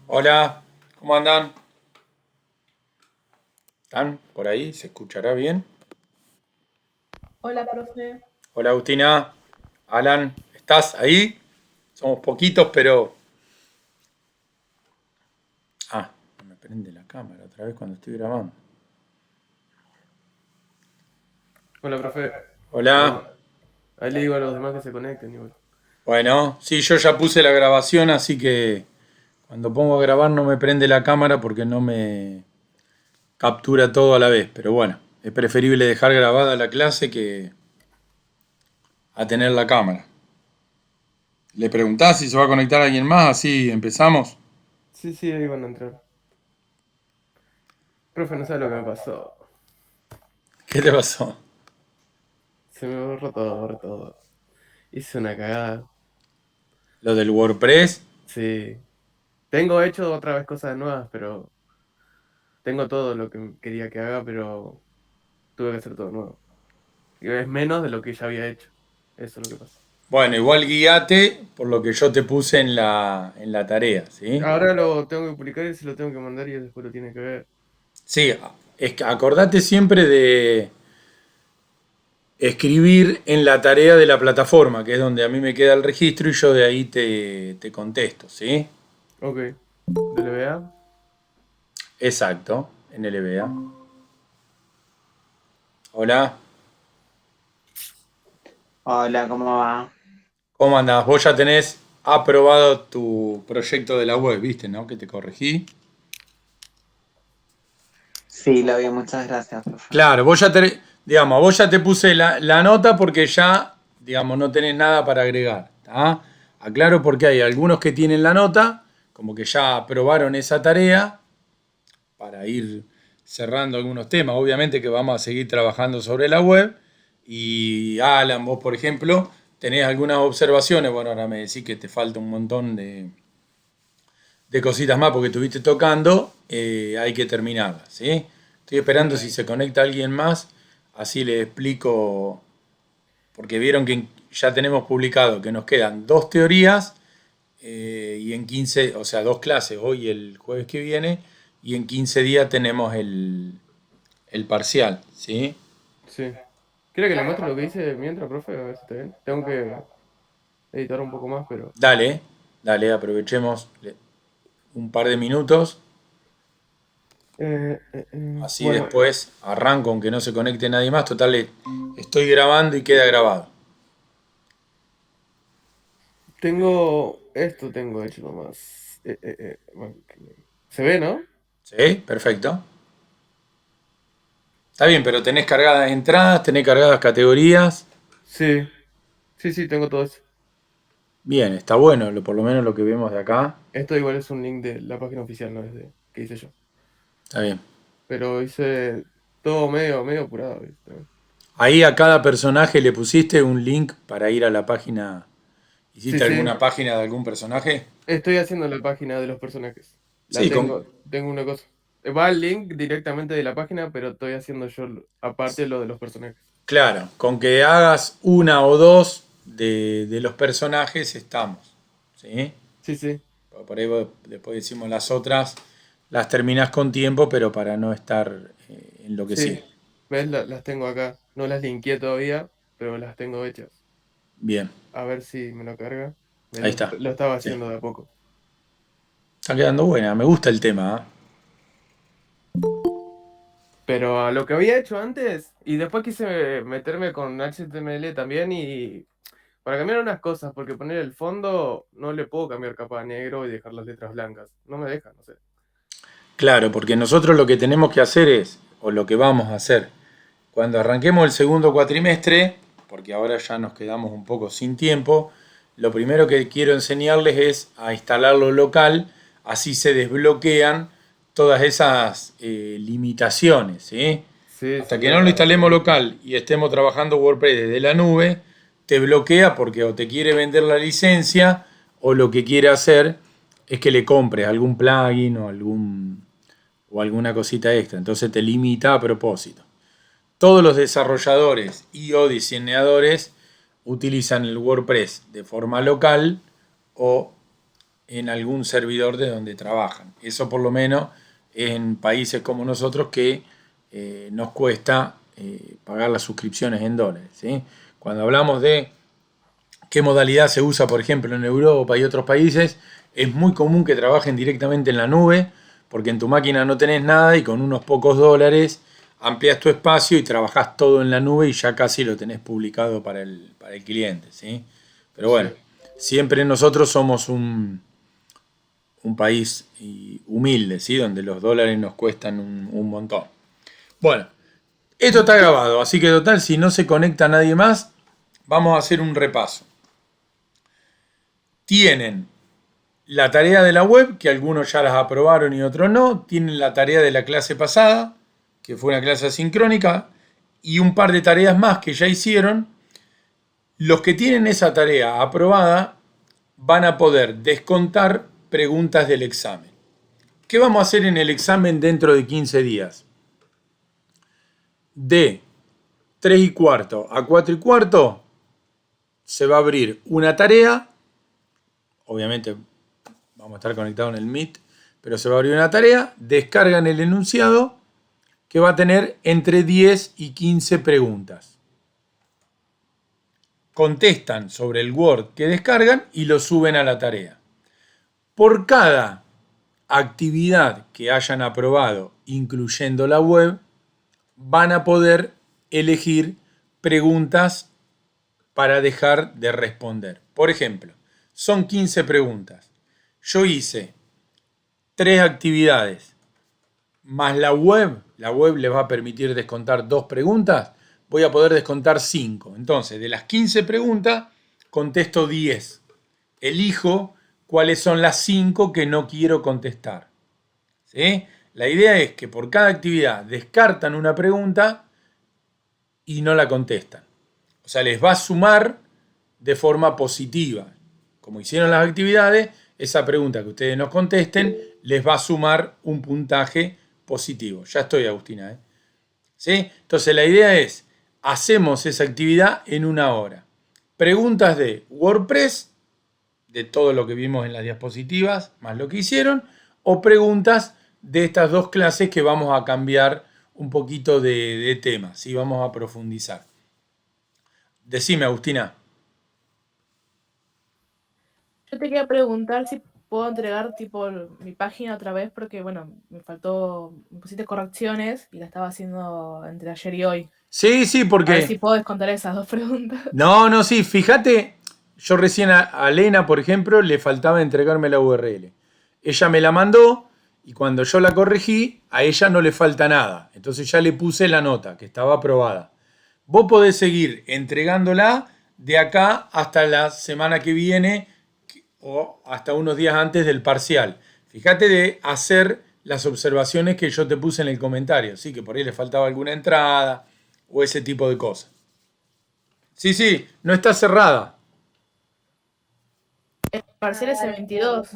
Hola, ¿cómo andan? ¿Están por ahí? ¿Se escuchará bien? Hola, profe. Hola, Agustina. Alan, ¿estás ahí? Somos poquitos, pero... Ah, no me prende la cámara otra vez cuando estoy grabando. Hola, profe. Hola. Bueno, ahí le digo a los demás que se conecten igual. Bueno, sí, yo ya puse la grabación, así que cuando pongo a grabar no me prende la cámara porque no me captura todo a la vez. Pero bueno, es preferible dejar grabada la clase que a tener la cámara. ¿Le preguntás si se va a conectar alguien más? Así empezamos. Sí, sí, ahí van a entrar. Profe, no sabe lo que me pasó. ¿Qué te pasó? Se me borró todo. Hice una cagada. ¿Lo del WordPress? Sí. Tengo hecho otra vez cosas nuevas, pero tengo todo lo que quería que haga, pero tuve que hacer todo nuevo. Y es menos de lo que ya había hecho. Eso es lo que pasa. Bueno, igual guíate por lo que yo te puse en la tarea, ¿sí? Ahora lo tengo que publicar y se lo tengo que mandar y él después lo tiene que ver. Sí, es que acordate siempre de escribir en la tarea de la plataforma, que es donde a mí me queda el registro y yo de ahí te contesto, ¿sí? Ok. ¿DLBA? Exacto, en LBA. Hola, Hola, ¿cómo va? ¿cómo andás? Vos ya tenés aprobado tu proyecto de la web, ¿viste, no? Que te corregí. Sí, lo vi, muchas gracias, profe. Claro, digamos, vos ya te puse la nota porque ya, digamos, no tenés nada para agregar. ¿Tá? Aclaro porque hay algunos que tienen la nota, como que ya aprobaron esa tarea para ir cerrando algunos temas. Obviamente que vamos a seguir trabajando sobre la web. Y Alan, vos, por ejemplo, tenés algunas observaciones. Bueno, ahora me decís que te falta un montón de cositas más porque estuviste tocando. Hay que terminarlas, ¿sí? Estoy esperando Sí. si se conecta alguien más. Así les explico. Porque vieron que ya tenemos publicado que nos quedan dos teorías y en 15, o sea, dos clases, hoy y el jueves que viene, y en 15 días tenemos el parcial, ¿sí? Sí. ¿Quiere que le muestre lo que hice mientras, profe? A ver si está bien. Tengo que editar un poco más, pero. Dale, dale, aprovechemos un par de minutos, así Bueno, después arranco aunque no se conecte nadie más, total, estoy grabando y queda grabado. tengo hecho nomás. Bueno, ¿se ve, no? ¿Sí? Perfecto. Está bien, pero tenés cargadas entradas, tenés cargadas categorías. Sí, sí, sí, tengo todo eso. Bien, está bueno, por lo menos lo que vemos de acá. Esto igual es un link de la página oficial, no es de que hice yo. Está bien. Pero hice todo medio apurado, ¿viste? Ahí a cada personaje le pusiste un link para ir a la página. Sí, ¿Hiciste sí. alguna página de algún personaje? Estoy haciendo la página de los personajes. La Sí, tengo una cosa. Va el link directamente de la página, pero estoy haciendo yo aparte lo de los personajes. claro, con que hagas una o dos de los personajes estamos. ¿Sí? Sí, sí. Por ahí después decimos las otras, las terminás con tiempo, pero para no estar Sí, enloquecido. ¿ves? Las tengo acá. No las linkeé todavía, pero las tengo hechas. Bien, A ver si me lo carga. ahí está. Lo estaba Sí. haciendo de a poco. Está quedando buena, me gusta el tema. ¿Ah? Pero a lo que había hecho antes, y después quise meterme con HTML también y para cambiar unas cosas, porque poner el fondo no le puedo cambiar capa a negro y dejar las letras blancas. No me deja, no sé. Claro, porque nosotros lo que tenemos que hacer es, o lo que vamos a hacer, cuando arranquemos el segundo cuatrimestre, porque ahora ya nos quedamos un poco sin tiempo, lo primero que quiero enseñarles es a instalarlo local, así se desbloquean todas esas limitaciones, ¿sí? Sí, Hasta sí, que no lo tal. instalemos local y estemos trabajando WordPress desde la nube, te bloquea porque o te quiere vender la licencia o lo que quiere hacer es que le compres algún plugin o alguna cosita extra. Entonces te limita a propósito. Todos los desarrolladores y o diseñadores utilizan el WordPress de forma local o en algún servidor de donde trabajan. Eso por lo menos en países como nosotros que nos cuesta pagar las suscripciones en dólares, ¿sí? Cuando hablamos de qué modalidad se usa, por ejemplo, en Europa y otros países, es muy común que trabajen directamente en la nube, porque en tu máquina no tenés nada y con unos pocos dólares amplias tu espacio y trabajás todo en la nube y ya casi lo tenés publicado para el cliente, ¿sí? Pero bueno, siempre nosotros somos un país humilde, ¿sí? Donde los dólares nos cuestan un montón. Bueno, esto está grabado, así que total, si no se conecta nadie más, vamos a hacer un repaso. Tienen la tarea de la web, que algunos ya las aprobaron y otros no. Tienen la tarea de la clase pasada, que fue una clase asincrónica, y un par de tareas más que ya hicieron. Los que tienen esa tarea aprobada van a poder descontar preguntas del examen. ¿Qué vamos a hacer en el examen dentro de 15 días? De 3 y cuarto a 4 y cuarto se va a abrir una tarea. Obviamente vamos a estar conectados en el Meet, pero se va a abrir una tarea, descargan el enunciado que va a tener entre 10 y 15 preguntas. Contestan sobre el Word que descargan y lo suben a la tarea. Por cada actividad que hayan aprobado, incluyendo la web, van a poder elegir preguntas para dejar de responder. Por ejemplo, son 15 preguntas. Yo hice 3 actividades más la web les va a permitir descontar 2 preguntas, voy a poder descontar 5. Entonces, de las 15 preguntas, contesto 10. Elijo cuáles son las 5 que no quiero contestar. ¿Sí? La idea es que por cada actividad descartan una pregunta y no la contestan. O sea, les va a sumar de forma positiva. Como hicieron las actividades, esa pregunta que ustedes nos contesten les va a sumar un puntaje positivo. Ya estoy, Agustina, ¿eh? ¿Sí? Entonces la idea es, hacemos esa actividad en 1 hora. Preguntas de WordPress, de todo lo que vimos en las diapositivas, más lo que hicieron, o preguntas de estas 2 clases que vamos a cambiar un poquito de tema, ¿sí? Vamos a profundizar. Decime, Agustina. Yo te quería preguntar si puedo entregar tipo mi página otra vez porque, bueno, me pusiste correcciones y la estaba haciendo entre ayer y hoy. Sí, A porque... ver si puedo descontar esas 2 preguntas. No, sí, fíjate, yo recién a Lena, por ejemplo, le faltaba entregarme la URL. Ella me la mandó y cuando yo la corregí, a ella no le falta nada. Entonces ya le puse la nota, que estaba aprobada. Vos podés seguir entregándola de acá hasta la semana que viene o hasta unos días antes del parcial. Fíjate de hacer las observaciones que yo te puse en el comentario, ¿sí? Que por ahí le faltaba alguna entrada o ese tipo de cosas. Sí, no está cerrada. El parcial es el 22,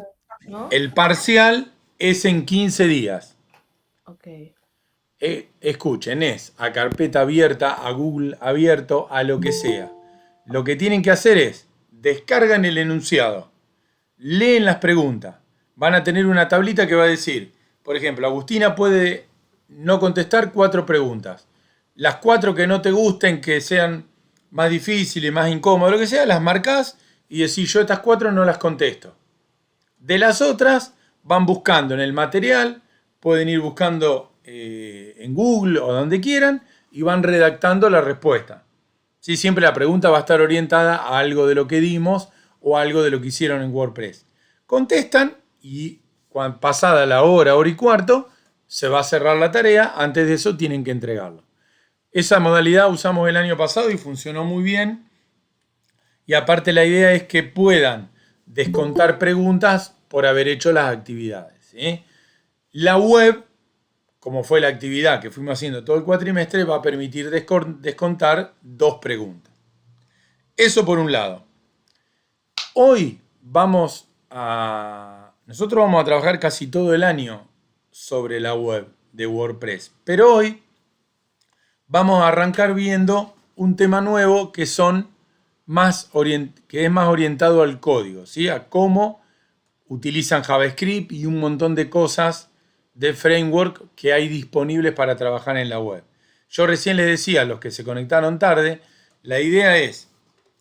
¿no? El parcial es en 15 días. Ok. Escuchen, es a carpeta abierta, a Google abierto, a lo que sea. Lo que tienen que hacer es, descargan el enunciado, leen las preguntas. Van a tener una tablita que va a decir, por ejemplo, Agustina puede no contestar 4 preguntas. Las 4 que no te gusten, que sean más difíciles, más incómodas, lo que sea, las marcas y decís, yo estas 4 no las contesto. De las otras, van buscando en el material, pueden ir buscando en Google o donde quieran y van redactando la respuesta. ¿Sí? Siempre la pregunta va a estar orientada a algo de lo que dimos o a algo de lo que hicieron en WordPress. Contestan y pasada la hora y cuarto, se va a cerrar la tarea. Antes de eso tienen que entregarlo. Esa modalidad usamos el año pasado y funcionó muy bien. Y aparte la idea es que puedan descontar preguntas por haber hecho las actividades, ¿sí? La web, como fue la actividad que fuimos haciendo todo el cuatrimestre, va a permitir descontar 2 preguntas. Eso por un lado. Hoy nosotros vamos a trabajar casi todo el año sobre la web de WordPress, pero hoy vamos a arrancar viendo un tema nuevo que es más orientado al código, ¿sí? A cómo utilizan JavaScript y un montón de cosas de framework que hay disponibles para trabajar en la web. Yo recién les decía a los que se conectaron tarde, la idea es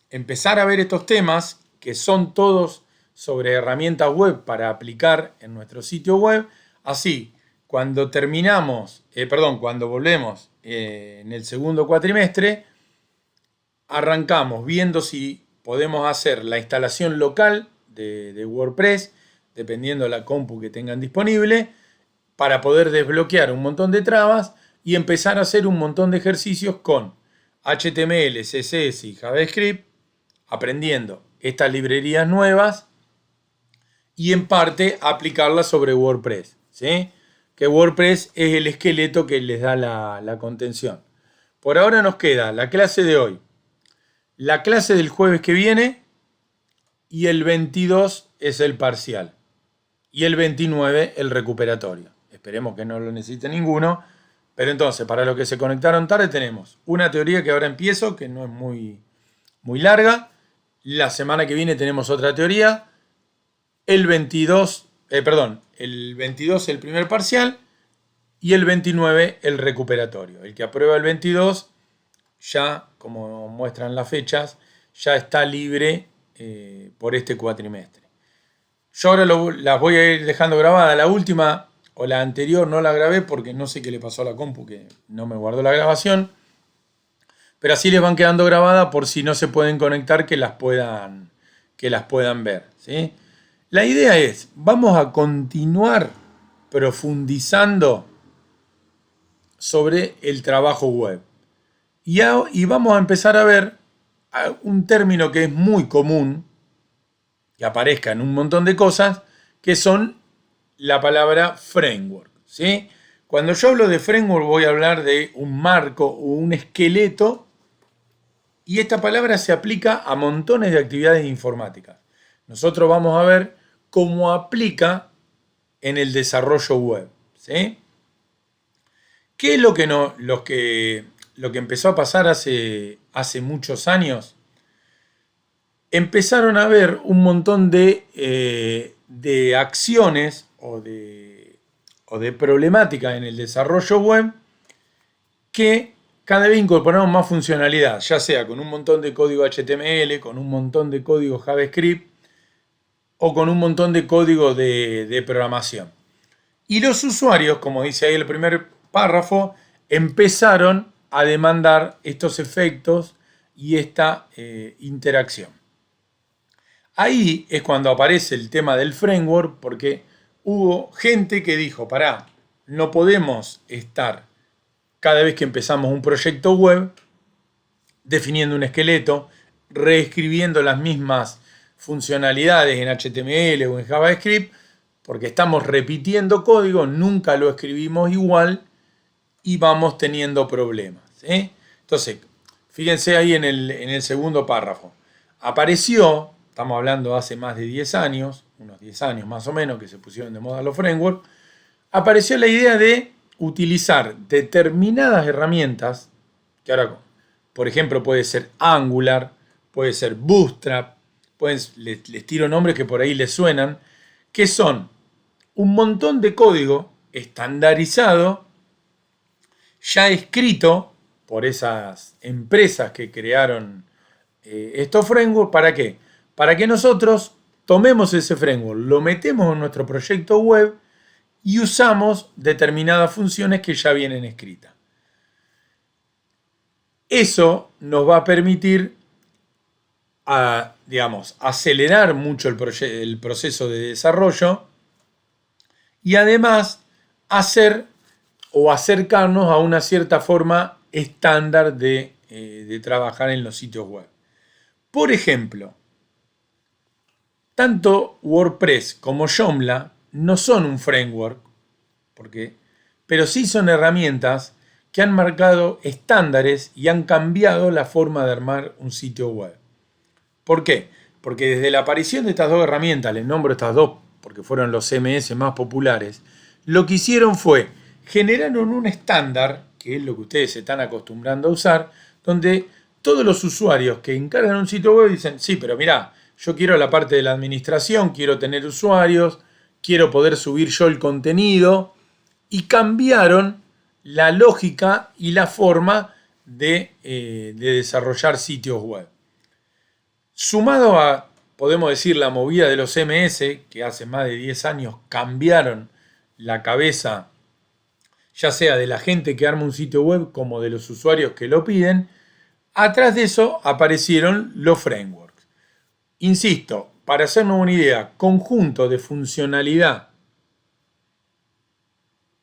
empezar a ver estos temas que son todos sobre herramientas web para aplicar en nuestro sitio web. Así, cuando volvemos en el segundo cuatrimestre, arrancamos viendo si podemos hacer la instalación local de WordPress, dependiendo de la compu que tengan disponible, para poder desbloquear un montón de trabas y empezar a hacer un montón de ejercicios con HTML, CSS y JavaScript, aprendiendo estas librerías nuevas y en parte aplicarlas sobre WordPress, ¿sí? Que WordPress es el esqueleto que les da la contención. Por ahora nos queda la clase de hoy, la clase del jueves que viene y el 22 es el parcial y el 29 el recuperatorio. Esperemos que no lo necesite ninguno, pero entonces para los que se conectaron tarde tenemos una teoría que ahora empiezo, que no es muy larga. La semana que viene tenemos otra teoría. El 22 el primer parcial y el 29 el recuperatorio. El que aprueba el 22 ya, como muestran las fechas, ya está libre por este cuatrimestre. Yo ahora las voy a ir dejando grabadas. La última o la anterior no la grabé porque no sé qué le pasó a la compu, que no me guardó la grabación. Pero así les van quedando grabadas por si no se pueden conectar, que las puedan ver, ¿sí? La idea es, vamos a continuar profundizando sobre el trabajo web. Y vamos a empezar a ver un término que es muy común, que aparezca en un montón de cosas, que son la palabra framework, ¿sí? Cuando yo hablo de framework voy a hablar de un marco o un esqueleto, y esta palabra se aplica a montones de actividades informáticas. Nosotros vamos a ver cómo aplica en el desarrollo web, ¿sí? ¿Qué es lo que empezó a pasar hace muchos años? Empezaron a haber un montón de acciones o de problemáticas en el desarrollo web que cada vez incorporamos más funcionalidad, ya sea con un montón de código HTML, con un montón de código JavaScript o con un montón de código de programación. Y los usuarios, como dice ahí el primer párrafo, empezaron a demandar estos efectos y esta interacción. Ahí es cuando aparece el tema del framework, porque hubo gente que dijo, pará, no podemos estar cada vez que empezamos un proyecto web definiendo un esqueleto, reescribiendo las mismas funcionalidades en HTML o en JavaScript, porque estamos repitiendo código, nunca lo escribimos igual y vamos teniendo problemas, ¿sí? Entonces, fíjense ahí en el segundo párrafo. Apareció, estamos hablando hace más de 10 años, unos 10 años más o menos que se pusieron de moda los frameworks, apareció la idea de utilizar determinadas herramientas, que ahora, por ejemplo, puede ser Angular, puede ser Bootstrap, les tiro nombres que por ahí les suenan, que son un montón de código estandarizado, ya escrito por esas empresas que crearon estos frameworks. ¿Para qué? Para que nosotros tomemos ese framework, lo metemos en nuestro proyecto web y usamos determinadas funciones que ya vienen escritas. Eso nos va a permitir acelerar mucho el proceso de desarrollo y además hacer o acercarnos a una cierta forma estándar de trabajar en los sitios web. Por ejemplo, tanto WordPress como Joomla no son un framework, pero sí son herramientas que han marcado estándares y han cambiado la forma de armar un sitio web. ¿Por qué? Porque desde la aparición de estas dos herramientas, les nombro estas dos porque fueron los CMS más populares, lo que hicieron fue generaron un estándar, que es lo que ustedes se están acostumbrando a usar, donde todos los usuarios que encargan un sitio web dicen, sí, pero mirá, yo quiero la parte de la administración, quiero tener usuarios, quiero poder subir yo el contenido, y cambiaron la lógica y la forma de desarrollar sitios web. Sumado a, podemos decir, la movida de los CMS, que hace más de 10 años cambiaron la cabeza, ya sea de la gente que arma un sitio web como de los usuarios que lo piden, atrás de eso aparecieron los frameworks. Insisto, para hacernos una idea, conjunto de funcionalidad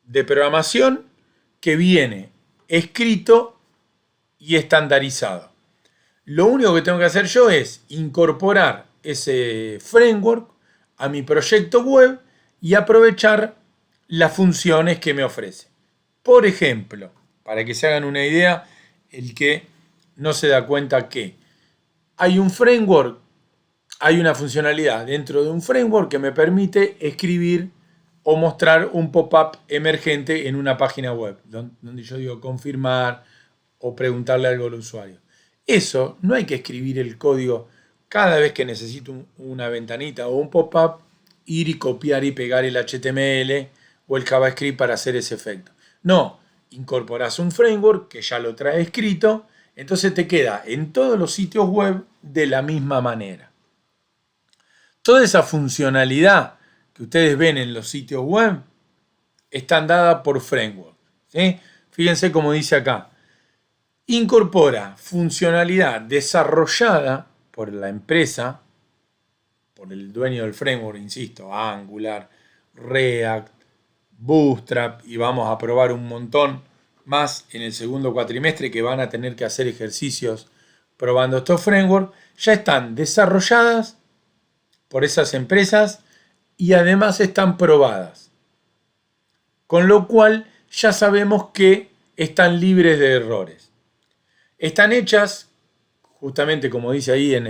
de programación que viene escrito y estandarizado. Lo único que tengo que hacer yo es incorporar ese framework a mi proyecto web y aprovechar las funciones que me ofrece. Por ejemplo, para que se hagan una idea, el que no se da cuenta que hay un framework, hay una funcionalidad dentro de un framework que me permite escribir o mostrar un pop-up emergente en una página web, donde yo digo confirmar o preguntarle algo al usuario. Eso no hay que escribir el código cada vez que necesito una ventanita o un pop-up, ir y copiar y pegar el HTML o el JavaScript para hacer ese efecto. No, incorporas un framework que ya lo trae escrito, entonces te queda en todos los sitios web de la misma manera. Toda esa funcionalidad que ustedes ven en los sitios web están dadas por framework, ¿sí? Fíjense cómo dice acá. Incorpora funcionalidad desarrollada por la empresa, por el dueño del framework, insisto, Angular, React, Bootstrap, y vamos a probar un montón más en el segundo cuatrimestre que van a tener que hacer ejercicios probando estos frameworks. Ya están desarrolladas por esas empresas y además están probadas. Con lo cual ya sabemos que están libres de errores. Están hechas, justamente como dice ahí en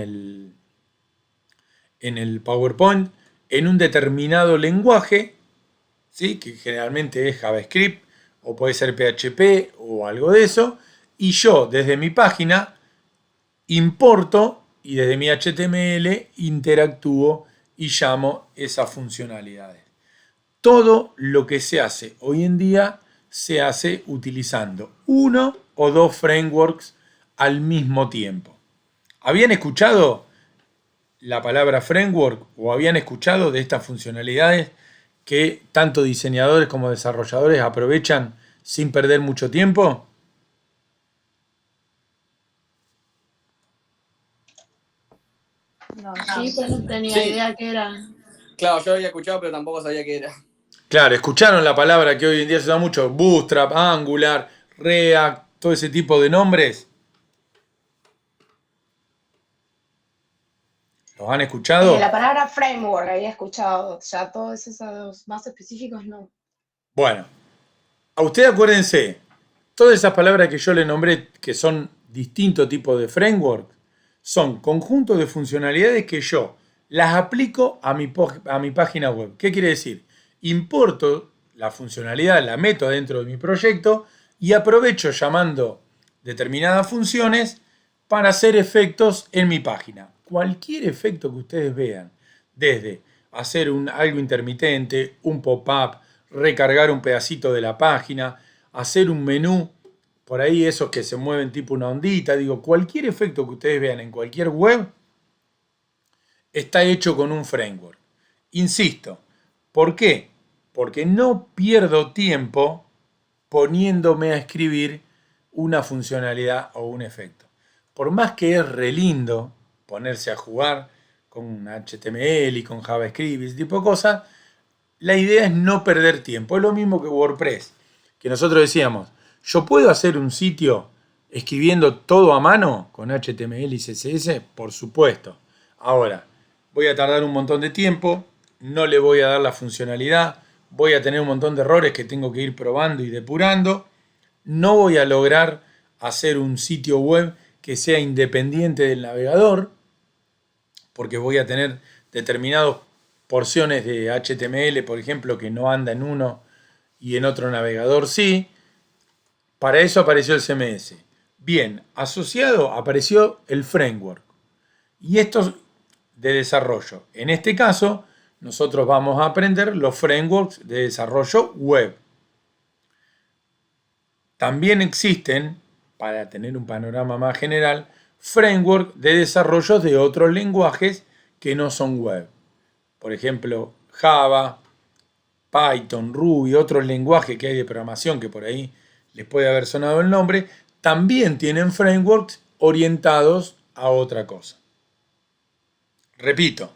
el PowerPoint, en un determinado lenguaje, ¿sí? Que generalmente es JavaScript o puede ser PHP o algo de eso, y yo desde mi página importo y desde mi HTML interactúo y llamo esas funcionalidades. Todo lo que se hace hoy en día se hace utilizando uno o dos frameworks al mismo tiempo. ¿Habían escuchado la palabra framework o habían escuchado de estas funcionalidades que tanto diseñadores como desarrolladores aprovechan sin perder mucho tiempo? No, sí, pero no tenía idea qué era. Claro, yo había escuchado, pero tampoco sabía qué era. Claro, escucharon la palabra que hoy en día se usa mucho, Bootstrap, Angular, React, todo ese tipo de nombres. ¿Los han escuchado? La palabra framework había escuchado, ya todos esos más específicos no. Bueno, a ustedes acuérdense, todas esas palabras que yo les nombré, que son distintos tipos de framework, son conjuntos de funcionalidades que yo las aplico a mi página web. ¿Qué quiere decir? Importo la funcionalidad, la meto dentro de mi proyecto y aprovecho llamando determinadas funciones para hacer efectos en mi página. Cualquier efecto que ustedes vean, desde hacer algo intermitente, un pop-up, recargar un pedacito de la página, hacer un menú, por ahí esos que se mueven tipo una ondita, digo, cualquier efecto que ustedes vean en cualquier web está hecho con un framework. Insisto, ¿por qué? Porque no pierdo tiempo poniéndome a escribir una funcionalidad o un efecto. Por más que es re lindo ponerse a jugar con HTML y con JavaScript y ese tipo de cosas, la idea es no perder tiempo. Es lo mismo que WordPress, que nosotros decíamos, ¿yo puedo hacer un sitio escribiendo todo a mano con HTML y CSS? Por supuesto. Ahora, voy a tardar un montón de tiempo, no le voy a dar la funcionalidad, voy a tener un montón de errores que tengo que ir probando y depurando, no voy a lograr hacer un sitio web que sea independiente del navegador, porque voy a tener determinadas porciones de HTML, por ejemplo, que no anda en uno y en otro navegador sí. Para eso apareció el CMS. Bien, asociado apareció el framework. Y estos de desarrollo. En este caso, nosotros vamos a aprender los frameworks de desarrollo web. También existen, para tener un panorama más general, frameworks de desarrollo de otros lenguajes que no son web. Por ejemplo, Java, Python, Ruby, otros lenguajes que hay de programación que por ahí les puede haber sonado el nombre, también tienen frameworks orientados a otra cosa. Repito,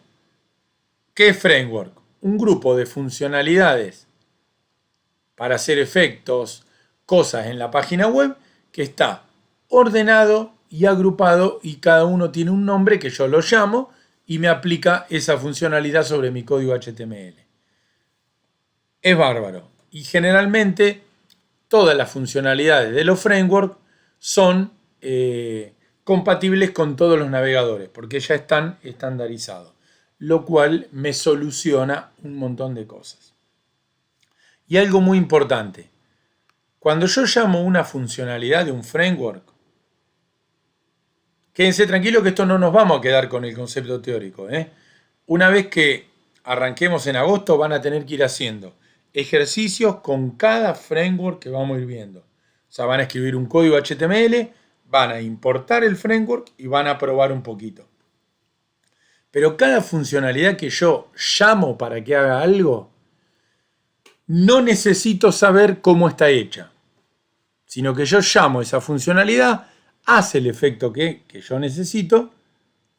¿qué es framework? Un grupo de funcionalidades para hacer efectos, cosas en la página web que está ordenado y agrupado y cada uno tiene un nombre que yo lo llamo y me aplica esa funcionalidad sobre mi código HTML. Es bárbaro. Y generalmente todas las funcionalidades de los frameworks son compatibles con todos los navegadores porque ya están estandarizados, lo cual me soluciona un montón de cosas. Y algo muy importante, cuando yo llamo una funcionalidad de un framework, quédense tranquilos que esto no nos vamos a quedar con el concepto teórico. Una vez que arranquemos en agosto van a tener que ir haciendo ejercicios con cada framework que vamos a ir viendo. O sea, van a escribir un código HTML, van a importar el framework y van a probar un poquito. Pero cada funcionalidad que yo llamo para que haga algo, no necesito saber cómo está hecha, sino que yo llamo esa funcionalidad, hace el efecto que yo necesito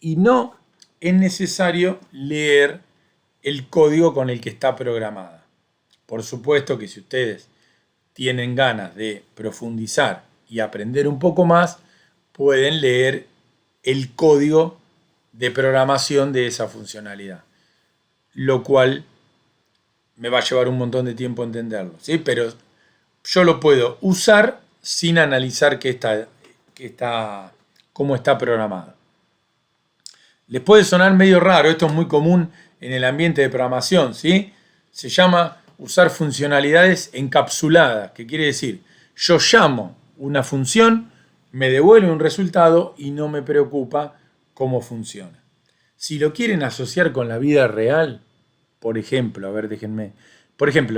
y no es necesario leer el código con el que está programada. Por supuesto que si ustedes tienen ganas de profundizar y aprender un poco más, pueden leer el código de programación de esa funcionalidad, lo cual me va a llevar un montón de tiempo entenderlo, ¿sí? Pero yo lo puedo usar sin analizar cómo está programado. Les puede sonar medio raro, esto es muy común en el ambiente de programación, ¿sí? Se llama usar funcionalidades encapsuladas, que quiere decir, yo llamo una función, me devuelve un resultado y no me preocupa cómo funciona. Si lo quieren asociar con la vida real, por ejemplo,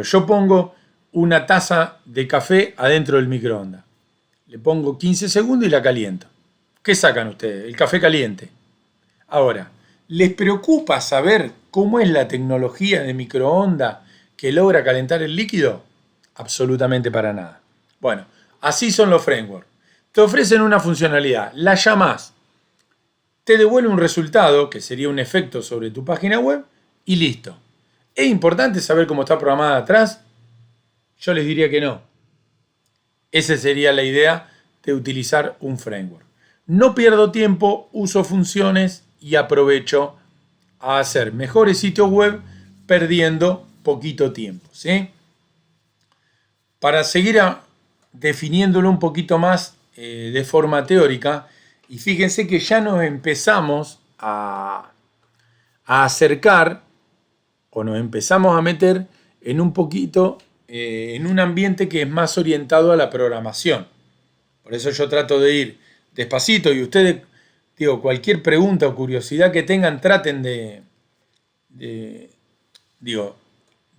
yo pongo una taza de café adentro del microondas. Le pongo 15 segundos y la caliento. ¿Qué sacan ustedes? El café caliente. Ahora, ¿les preocupa saber cómo es la tecnología de microondas que logra calentar el líquido? Absolutamente para nada. Bueno, así son los frameworks. Te ofrecen una funcionalidad, la llamás, te devuelve un resultado, que sería un efecto sobre tu página web, y listo. ¿Es importante saber cómo está programada atrás? Yo les diría que no. Esa sería la idea de utilizar un framework. No pierdo tiempo, uso funciones y aprovecho a hacer mejores sitios web perdiendo poquito tiempo, ¿sí? Para seguir definiéndolo un poquito más de forma teórica, y fíjense que ya nos empezamos a acercar o nos empezamos a meter en un poquito en un ambiente que es más orientado a la programación. Por eso yo trato de ir despacito y ustedes, cualquier pregunta o curiosidad que tengan, traten de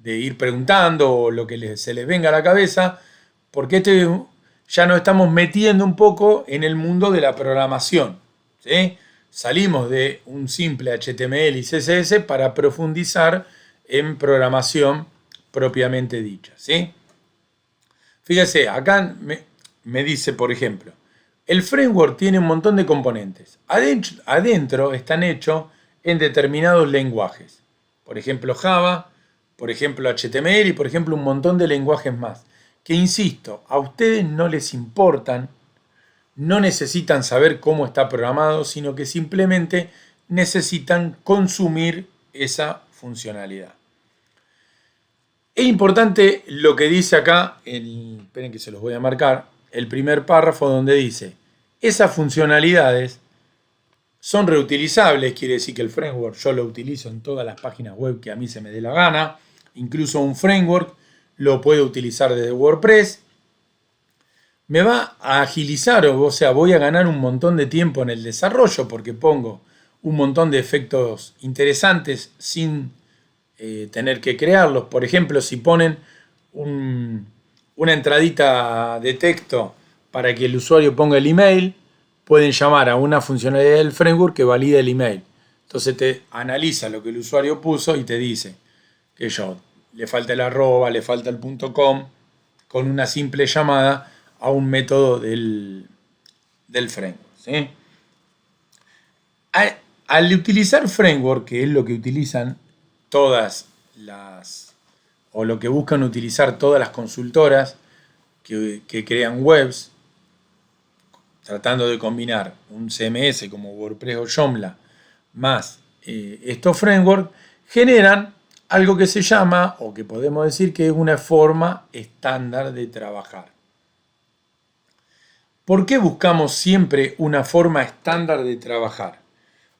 ir preguntando o lo que se les venga a la cabeza, porque ya nos estamos metiendo un poco en el mundo de la programación, ¿sí? Salimos de un simple HTML y CSS para profundizar en programación propiamente dicha, ¿sí? Fíjese, acá me dice, por ejemplo, el framework tiene un montón de componentes. Adentro están hechos en determinados lenguajes. Por ejemplo, Java, por ejemplo, HTML y, por ejemplo, un montón de lenguajes más. Que, insisto, a ustedes no les importan, no necesitan saber cómo está programado, sino que simplemente necesitan consumir esa funcionalidad. Es importante lo que dice acá, esperen que se los voy a marcar, el primer párrafo donde dice, esas funcionalidades son reutilizables, quiere decir que el framework yo lo utilizo en todas las páginas web que a mí se me dé la gana, incluso un framework lo puedo utilizar desde WordPress. Me va a agilizar, o sea, voy a ganar un montón de tiempo en el desarrollo porque pongo un montón de efectos interesantes sin tener que crearlos. Por ejemplo, si ponen una entradita de texto para que el usuario ponga el email, pueden llamar a una funcionalidad del framework que valida el email. Entonces te analiza lo que el usuario puso y te dice que le falta el arroba, le falta el .com, con una simple llamada a un método del framework, ¿sí? Al utilizar framework, que es lo que utilizan o lo que buscan utilizar todas las consultoras que crean webs, tratando de combinar un CMS como WordPress o Joomla más estos frameworks, generan algo que se llama, o que podemos decir que es una forma estándar de trabajar. ¿Por qué buscamos siempre una forma estándar de trabajar?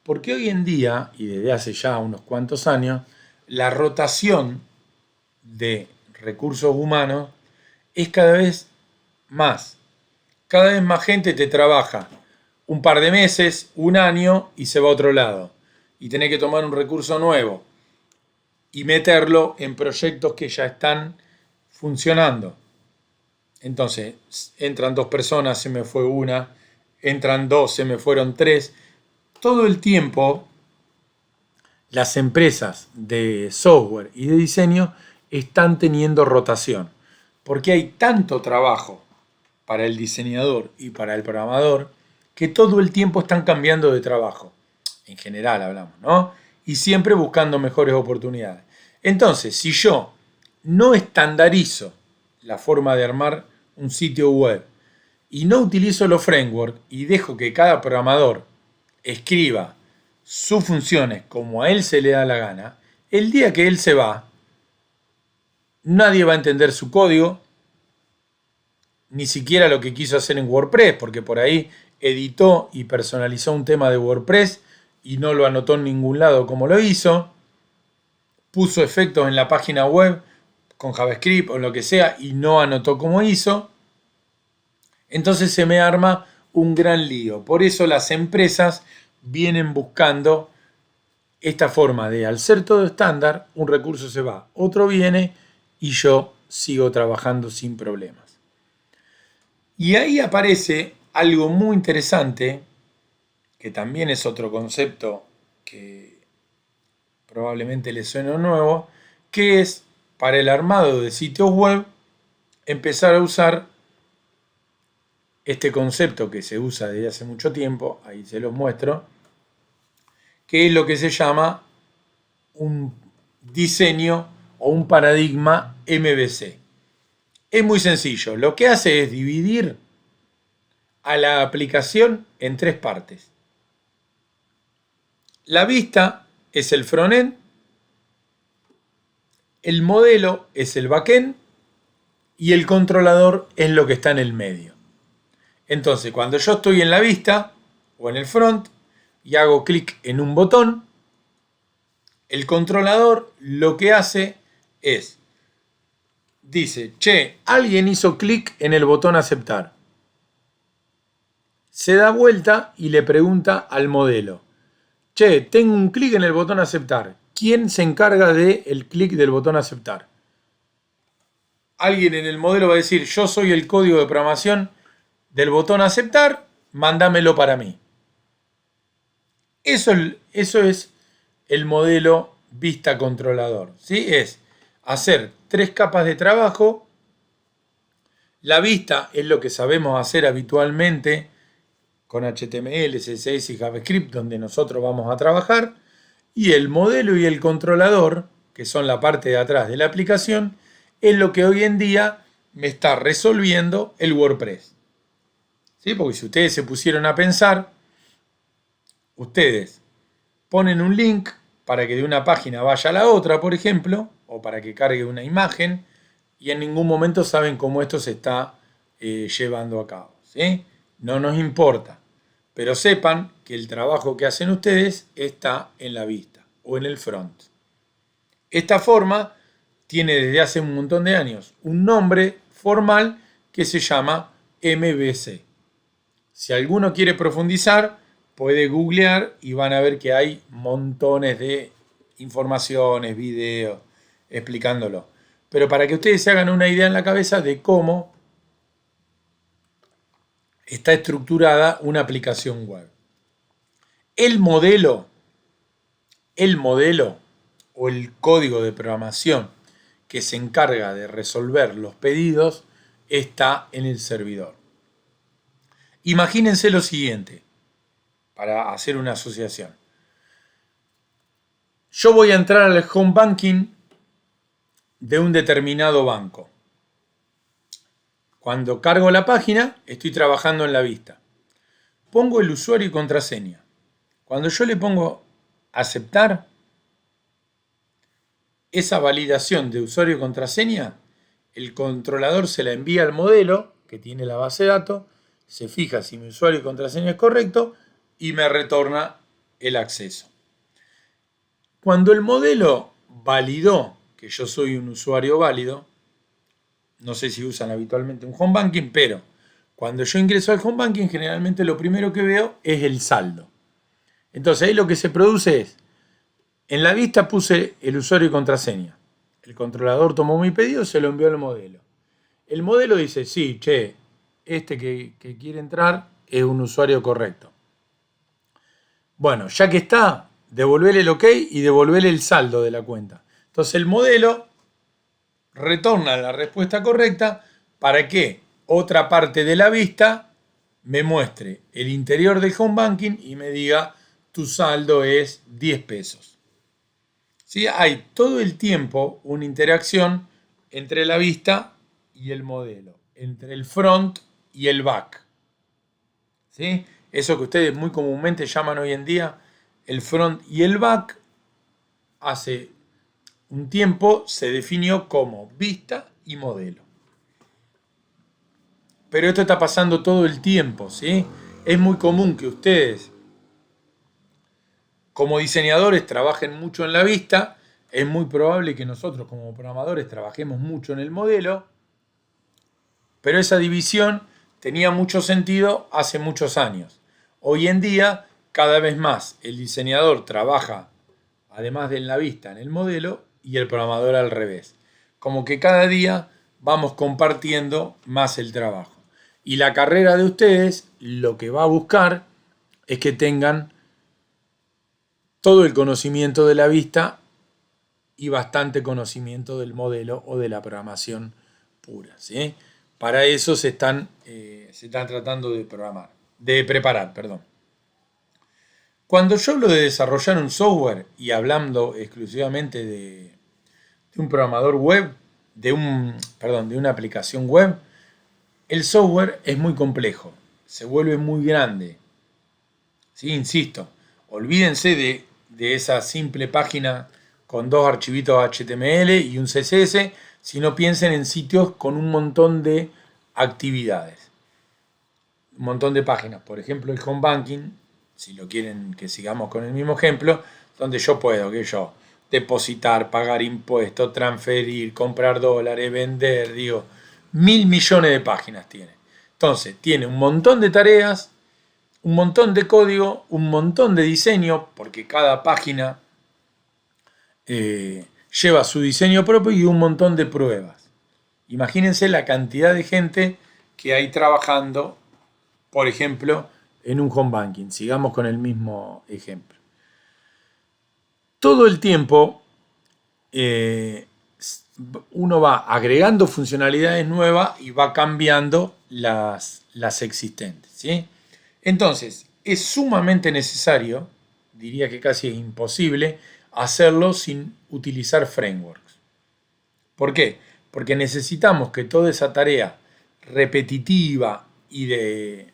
Porque hoy en día, y desde hace ya unos cuantos años, la rotación de recursos humanos es cada vez más. Cada vez más gente te trabaja un par de meses, un año y se va a otro lado. Y tenés que tomar un recurso nuevo y meterlo en proyectos que ya están funcionando. Entonces, entran 2 personas, se me fue una, entran 2, se me fueron 3. Todo el tiempo, las empresas de software y de diseño están teniendo rotación, porque hay tanto trabajo para el diseñador y para el programador que todo el tiempo están cambiando de trabajo. En general hablamos, ¿no? Y siempre buscando mejores oportunidades. Entonces, si yo no estandarizo la forma de armar un sitio web y no utilizo los frameworks y dejo que cada programador escriba sus funciones como a él se le da la gana, el día que él se va, nadie va a entender su código, ni siquiera lo que quiso hacer en WordPress, porque por ahí editó y personalizó un tema de WordPress y no lo anotó en ningún lado como lo hizo, puso efectos en la página web con JavaScript o lo que sea y no anotó cómo hizo. Entonces se me arma un gran lío. Por eso las empresas vienen buscando esta forma de, al ser todo estándar, un recurso se va, otro viene y yo sigo trabajando sin problemas. Y ahí aparece algo muy interesante, que también es otro concepto que probablemente les suene nuevo, que es para el armado de sitios web empezar a usar este concepto que se usa desde hace mucho tiempo, ahí se los muestro, que es lo que se llama un diseño o un paradigma MVC. Es muy sencillo, lo que hace es dividir a la aplicación en 3 partes. La vista es el frontend, el modelo es el backend y el controlador es lo que está en el medio. Entonces, cuando yo estoy en la vista o en el front y hago clic en un botón, el controlador lo que hace es, dice, che, alguien hizo clic en el botón aceptar. Se da vuelta y le pregunta al modelo, che, tengo un clic en el botón aceptar. ¿Quién se encarga del clic del botón aceptar? Alguien en el modelo va a decir, yo soy el código de programación del botón aceptar, mándamelo para mí. Eso es el modelo vista controlador, ¿sí? Es hacer 3 capas de trabajo. La vista es lo que sabemos hacer habitualmente con HTML, CSS y JavaScript, donde nosotros vamos a trabajar. Y el modelo y el controlador, que son la parte de atrás de la aplicación, es lo que hoy en día me está resolviendo el WordPress. ¿Sí? Porque si ustedes se pusieron a pensar, ustedes ponen un link para que de una página vaya a la otra, por ejemplo, o para que cargue una imagen, y en ningún momento saben cómo esto se está llevando a cabo, ¿sí? No nos importa, pero sepan que el trabajo que hacen ustedes está en la vista o en el front. Esta forma tiene desde hace un montón de años un nombre formal que se llama MVC. Si alguno quiere profundizar, puede googlear y van a ver que hay montones de informaciones, videos, explicándolo. Pero para que ustedes se hagan una idea en la cabeza de cómo está estructurada una aplicación web. El modelo o el código de programación que se encarga de resolver los pedidos está en el servidor. Imagínense lo siguiente, para hacer una asociación. Yo voy a entrar al home banking de un determinado banco. Cuando cargo la página, estoy trabajando en la vista. Pongo el usuario y contraseña. Cuando yo le pongo aceptar, esa validación de usuario y contraseña, el controlador se la envía al modelo que tiene la base de datos, se fija si mi usuario y contraseña es correcto y me retorna el acceso. Cuando el modelo validó que yo soy un usuario válido, no sé si usan habitualmente un home banking, pero cuando yo ingreso al home banking, generalmente lo primero que veo es el saldo. Entonces ahí lo que se produce es, en la vista puse el usuario y contraseña. El controlador tomó mi pedido, se lo envió al modelo. El modelo dice, sí, che, este que quiere entrar es un usuario correcto. Bueno, ya que está, devolverle el OK y devolverle el saldo de la cuenta. Entonces el modelo retorna la respuesta correcta para que otra parte de la vista me muestre el interior del home banking y me diga tu saldo es 10 pesos. ¿Sí? Hay todo el tiempo una interacción entre la vista y el modelo, entre el front y el back. ¿Sí? Eso que ustedes muy comúnmente llaman hoy en día el front y el back, hace un tiempo se definió como vista y modelo. Pero esto está pasando todo el tiempo, ¿sí? Es muy común que ustedes, como diseñadores, trabajen mucho en la vista. Es muy probable que nosotros, como programadores, trabajemos mucho en el modelo. Pero esa división tenía mucho sentido hace muchos años. Hoy en día, cada vez más, el diseñador trabaja, además de en la vista, en el modelo, y el programador al revés. Como que cada día vamos compartiendo más el trabajo. Y la carrera de ustedes lo que va a buscar es que tengan todo el conocimiento de la vista y bastante conocimiento del modelo o de la programación pura, ¿sí? Para eso se están tratando de preparar. Cuando yo hablo de desarrollar un software y hablando exclusivamente de un programador web, de una aplicación web, el software es muy complejo, se vuelve muy grande. ¿Sí? Insisto, olvídense de esa simple página con 2 archivitos HTML y un CSS, sino piensen en sitios con un montón de actividades, un montón de páginas. Por ejemplo, el home banking, si lo quieren que sigamos con el mismo ejemplo, donde yo puedo depositar, pagar impuestos, transferir, comprar dólares, vender, 1.000 millones de páginas tiene. Entonces, tiene un montón de tareas, un montón de código, un montón de diseño, porque cada página lleva su diseño propio y un montón de pruebas. Imagínense la cantidad de gente que hay trabajando, por ejemplo, en un home banking. Sigamos con el mismo ejemplo. Todo el tiempo uno va agregando funcionalidades nuevas y va cambiando las existentes, ¿sí? Entonces, es sumamente necesario, diría que casi es imposible, hacerlo sin utilizar frameworks. ¿Por qué? Porque necesitamos que toda esa tarea repetitiva y de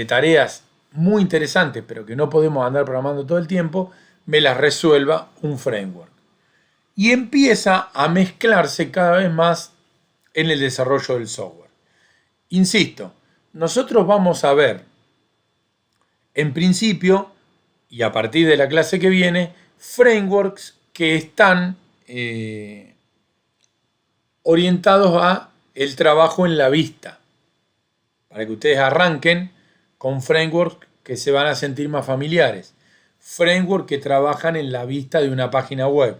tareas muy interesantes, pero que no podemos andar programando todo el tiempo, me las resuelva un framework. Y empieza a mezclarse cada vez más en el desarrollo del software. Insisto, nosotros vamos a ver, en principio, y a partir de la clase que viene, frameworks que están orientados a el trabajo en la vista, para que ustedes arranquen con frameworks que se van a sentir más familiares. Frameworks que trabajan en la vista de una página web,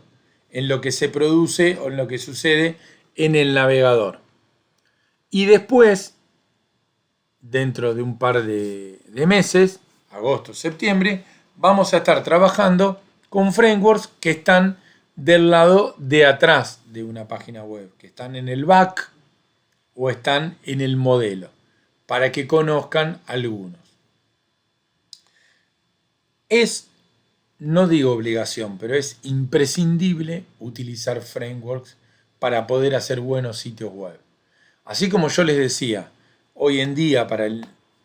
en lo que se produce o en lo que sucede en el navegador. Y después, dentro de un par de meses, agosto, septiembre, vamos a estar trabajando con frameworks que están del lado de atrás de una página web, que están en el back o están en el modelo, para que conozcan algunos. Es, no digo obligación, pero es imprescindible utilizar frameworks para poder hacer buenos sitios web. Así como yo les decía, hoy en día,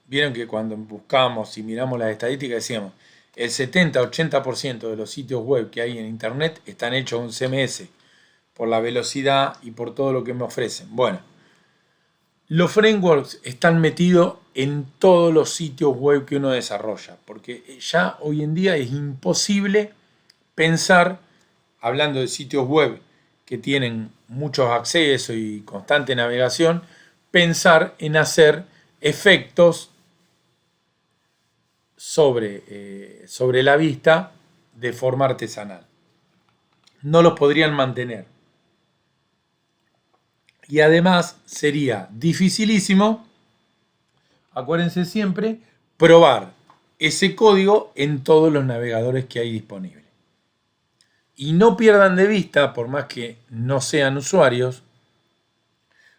vieron que cuando buscamos y miramos las estadísticas decíamos, el 70-80% de los sitios web que hay en internet están hechos con CMS, por la velocidad y por todo lo que me ofrecen. Bueno, los frameworks están metidos en todos los sitios web que uno desarrolla, porque ya hoy en día es imposible pensar, hablando de sitios web que tienen muchos accesos y constante navegación, pensar en hacer efectos sobre la vista de forma artesanal. No los podrían mantener. Y además sería dificilísimo, acuérdense siempre, probar ese código en todos los navegadores que hay disponibles. Y no pierdan de vista, por más que no sean usuarios,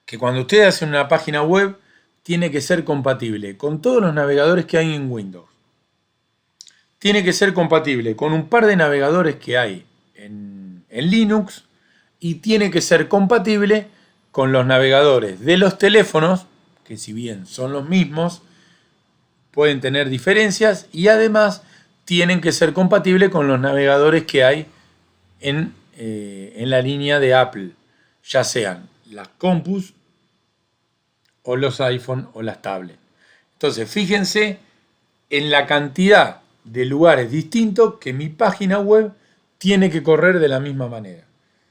que cuando ustedes hacen una página web tiene que ser compatible con todos los navegadores que hay en Windows. Tiene que ser compatible con un par de navegadores que hay en Linux y tiene que ser compatible con los navegadores de los teléfonos, que si bien son los mismos, pueden tener diferencias y además tienen que ser compatibles con los navegadores que hay en la línea de Apple, ya sean las compus o los iPhone o las tablets. Entonces, fíjense en la cantidad de lugares distintos que mi página web tiene que correr de la misma manera.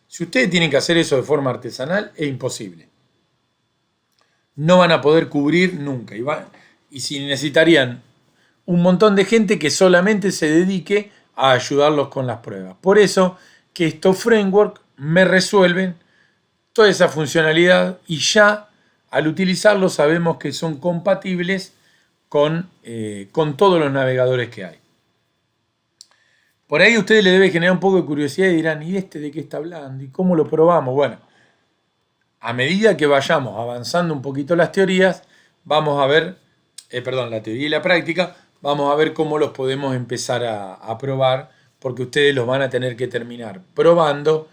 Si ustedes tienen que hacer eso de forma artesanal, es imposible. No van a poder cubrir nunca. Y si necesitarían un montón de gente que solamente se dedique a ayudarlos con las pruebas. Por eso que estos frameworks me resuelven toda esa funcionalidad y ya al utilizarlos sabemos que son compatibles con todos los navegadores que hay. Por ahí a ustedes les debe generar un poco de curiosidad y dirán, ¿y este de qué está hablando? ¿Y cómo lo probamos? Bueno, a medida que vayamos avanzando un poquito las teorías, vamos a ver, la teoría y la práctica, vamos a ver cómo los podemos empezar a probar, porque ustedes los van a tener que terminar probando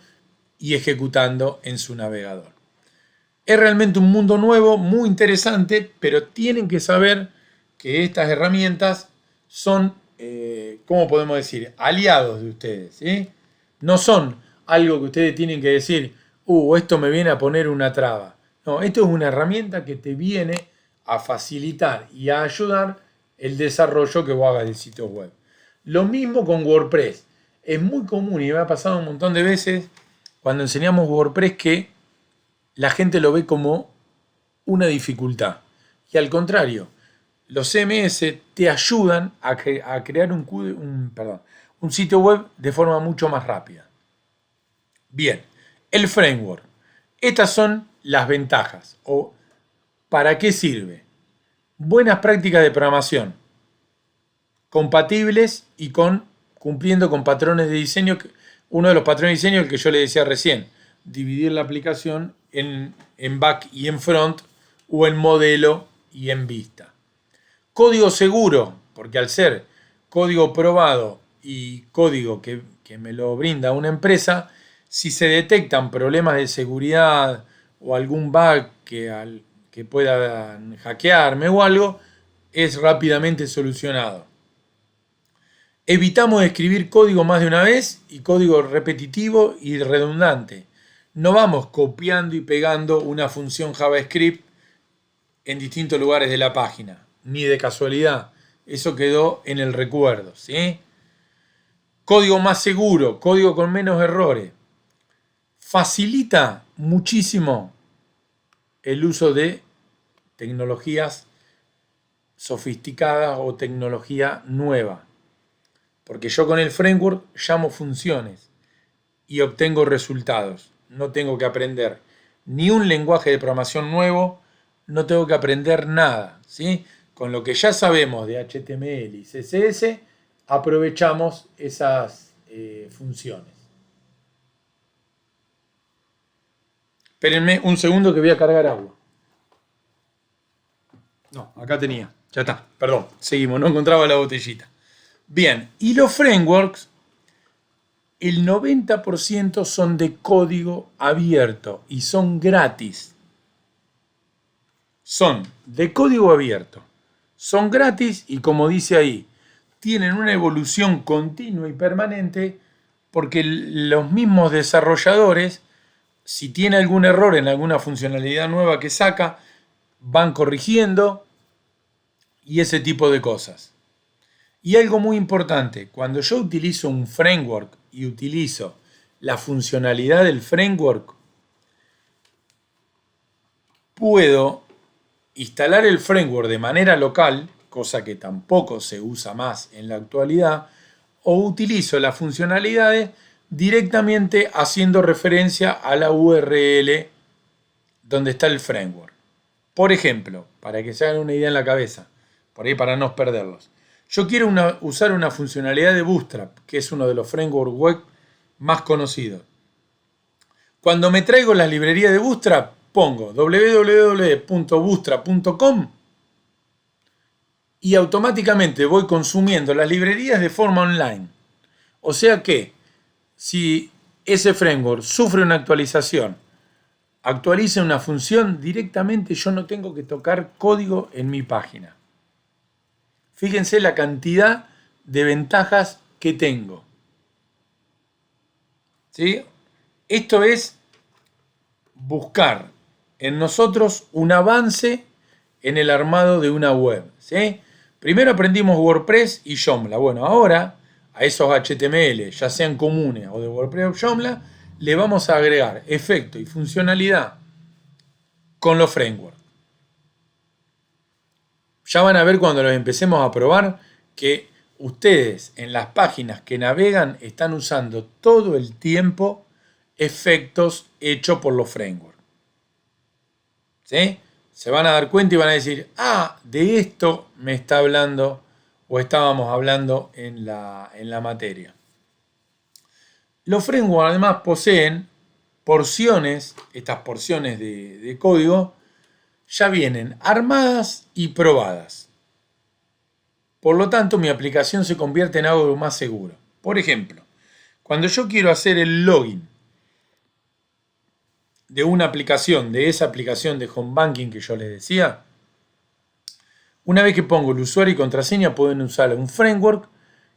y ejecutando en su navegador. Es realmente un mundo nuevo, muy interesante, pero tienen que saber que estas herramientas son, ¿cómo podemos decir?, aliados de ustedes, ¿sí? No son algo que ustedes tienen que decir, esto me viene a poner una traba. No, esto es una herramienta que te viene a facilitar y a ayudar el desarrollo que vos hagas del sitio web. Lo mismo con WordPress. Es muy común y me ha pasado un montón de veces cuando enseñamos WordPress que la gente lo ve como una dificultad. Y al contrario, los CMS te ayudan a crear un sitio web de forma mucho más rápida. Bien, el framework. Estas son las ventajas o para qué sirve. Buenas prácticas de programación, compatibles y cumpliendo con patrones de diseño. Uno de los patrones de diseño, el que yo le decía recién, dividir la aplicación en back y en front o en modelo y en vista. Código seguro, porque al ser código probado y código que me lo brinda una empresa, si se detectan problemas de seguridad o algún bug que pueda hackearme o algo, es rápidamente solucionado. Evitamos escribir código más de una vez y código repetitivo y redundante. No vamos copiando y pegando una función JavaScript en distintos lugares de la página, ni de casualidad. Eso quedó en el recuerdo, ¿sí? Código más seguro, código con menos errores. Facilita muchísimo el uso de tecnologías sofisticada o tecnología nueva. Porque yo con el framework llamo funciones y obtengo resultados. No tengo que aprender ni un lenguaje de programación nuevo, no tengo que aprender nada, ¿sí? Con lo que ya sabemos de HTML y CSS, aprovechamos esas funciones. Espérenme un segundo que voy a cargar agua. No, acá tenía. Ya está, perdón. Seguimos, no encontraba la botellita. Bien, y los frameworks, el 90% son de código abierto y son gratis. Son de código abierto. Son gratis y, como dice ahí, tienen una evolución continua y permanente porque los mismos desarrolladores, si tiene algún error en alguna funcionalidad nueva que saca, van corrigiendo y ese tipo de cosas. Y algo muy importante, cuando yo utilizo un framework y utilizo la funcionalidad del framework, puedo instalar el framework de manera local, cosa que tampoco se usa más en la actualidad, o utilizo las funcionalidades directamente haciendo referencia a la URL donde está el framework. Por ejemplo, para que se hagan una idea en la cabeza, por ahí para no perderlos. Yo quiero usar una funcionalidad de Bootstrap, que es uno de los frameworks web más conocidos. Cuando me traigo las librerías de Bootstrap, pongo www.bootstrap.com y automáticamente voy consumiendo las librerías de forma online. O sea que, si ese framework sufre una actualización, actualiza una función, directamente yo no tengo que tocar código en mi página. Fíjense la cantidad de ventajas que tengo. ¿Sí? Esto es buscar en nosotros un avance en el armado de una web. ¿Sí? Primero aprendimos WordPress y Joomla. Bueno, ahora a esos HTML, ya sean comunes o de WordPress o Joomla, le vamos a agregar efecto y funcionalidad con los frameworks. Ya van a ver cuando los empecemos a probar que ustedes en las páginas que navegan están usando todo el tiempo efectos hechos por los frameworks. ¿Sí? Se van a dar cuenta y van a decir, de esto me está hablando o estábamos hablando en la materia. Los frameworks además poseen porciones, estas porciones de código, ya vienen armadas y probadas. Por lo tanto, mi aplicación se convierte en algo más seguro. Por ejemplo, cuando yo quiero hacer el login de una aplicación, de esa aplicación de home banking que yo les decía, una vez que pongo el usuario y contraseña, pueden usar un framework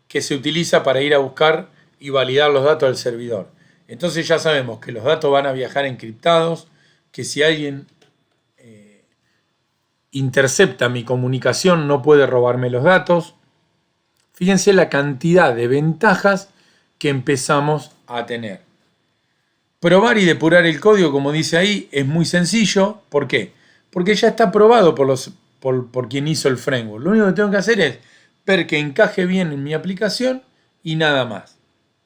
que se utiliza para ir a buscar y validar los datos del servidor. Entonces ya sabemos que los datos van a viajar encriptados, que si alguien intercepta mi comunicación no puede robarme los datos. Fíjense la cantidad de ventajas que empezamos a tener. Probar y depurar el código, como dice ahí, es muy sencillo. ¿Por qué? Porque ya está probado por quien hizo el framework. Lo único que tengo que hacer es ver que encaje bien en mi aplicación y nada más.